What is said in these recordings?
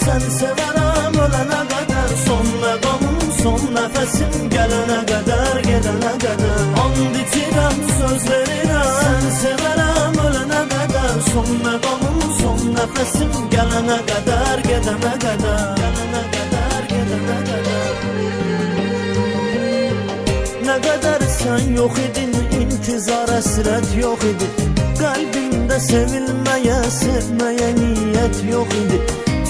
səni sevərəm ölənə qədər. Son məqamım, son nəfəsim gələnə qədər, gedənə qədər. And içirəm, söz verirəm, səni sevərəm ölənə qədər. Son məqamım, son nəfəsim gələnə qədər, gedənə qədər. Gələnə qədər, gedənə qədər. Nə qədər sən yox idin, intizar əsrət yox idi. Qəlbimdə sevilməyə, sevməyə niyyət yox idi.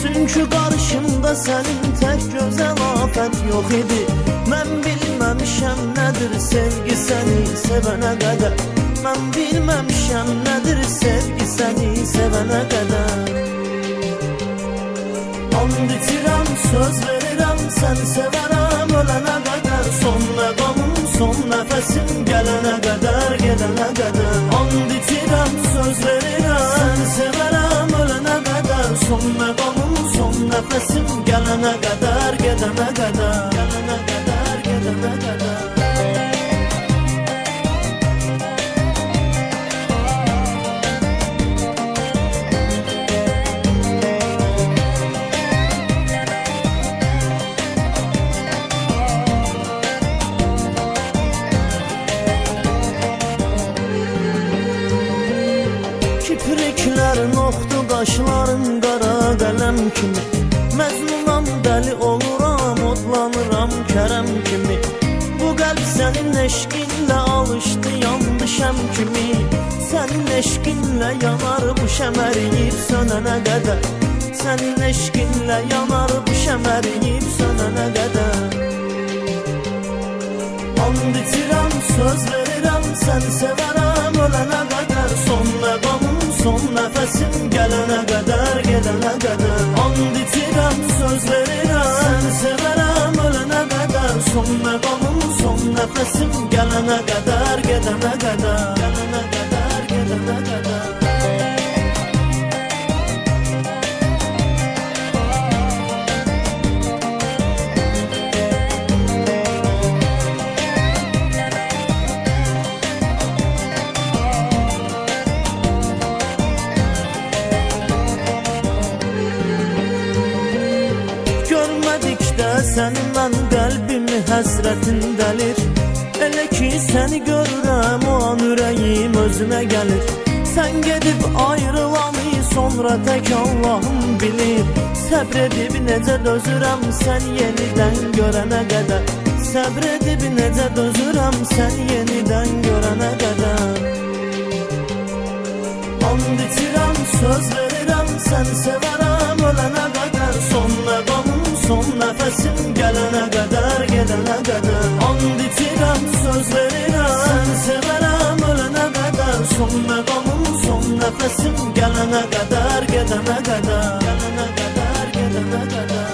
Çünki qarşımda sənin tək gözəl afət yox idi. Mən bilməmişəm nədir sevgi səni sevənə qədər. Mən bilməmişəm nədir sevgi səni sevənə qədər. And içirəm, söz verirəm, səni sevərəm ölənə qədər. Son məqamım, son nəfəsim gələnə qədər, gedənə qədər. And içirəm, söz verirəm, səni sevərəm ölənə qədər. Son məqamım, son nəfəsim gələnə qədər, gedənə qədər. Gələnə qədər, gedənə qədər. Kipriklərin oxdu, qaşların qara qələm kimi. Məcnunam, dəli oluram, odlanıram kərəm kimi. Bu qəlb sənin eşqinlə alışdı, yandı şəm kimi. Sənin eşqinlə yanar bu şəməriyib sönənə qədər. Sənin eşqinlə yanar bu şəməriyib sönənə qədər. And içirəm, söz verirəm, səni sevərəm ölənə qədər. Son məqamım, son nəfəsim gələnə qədər, gedənə qədər. And içirəm, söz verirəm, səni sevərəm ölənə qədər. Son məqamım, son nəfəsim gələnə qədər, gedənə qədər. Gələnə qədər, gedənə qədər. Görmədikdə səni mən qəlbimi həsrətin dəlir. Elə ki səni görürəm o an ürəyim özünə gəlir. Sən gedib ayrılanı sonra tək Allahım bilir. Səbr edib necə dözürəm sən yenidən görənə qədər. Səbr edib necə dözürəm sən yenidən görənə qədər. And içirəm, söz verirəm, səni sevərəm ölənə qədər. Son məqamım, son nəfəsim gələnə qədər, gedənə qədər. And içirəm, söz verirəm, səni sevərəm ölənə qədər. Son məqamım, son nəfəsim gələnə qədər, gedənə qədər. Gələnə qədər, gedənə qədər.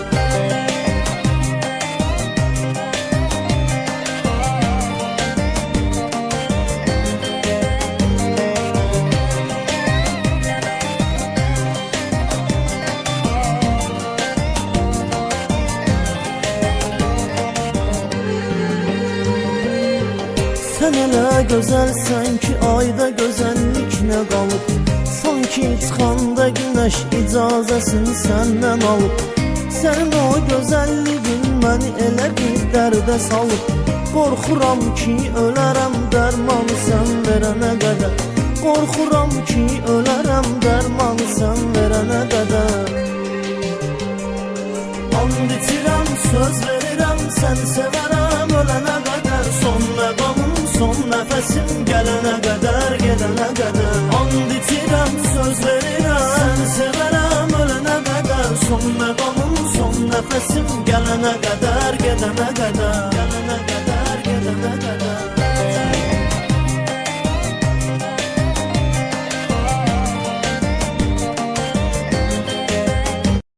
Sən elə gözəlsən ki ayda gözəllik nə qalıb. Sanki çıxanda günəş icazəsini səndən alıb. Sənin o gözəlliyin məni elə bir dərdə salıb. Qorxuram ki ölərəm dərmanı sən verənə qədər. Qorxuram ki ölərəm dərmanı sən verənə qədər. And içirəm, söz verirəm, səni sevərəm ölənə qədər. Son məqamım, son nəfəsim gələnə qədər, gedənə qədər. And içirəm, söz verirəm, səni sevərəm ölənə qədər. Son məqamım, son nəfəsim gələnə qədər, gedənə qədər. Gələnə qədər, gedənə qədər.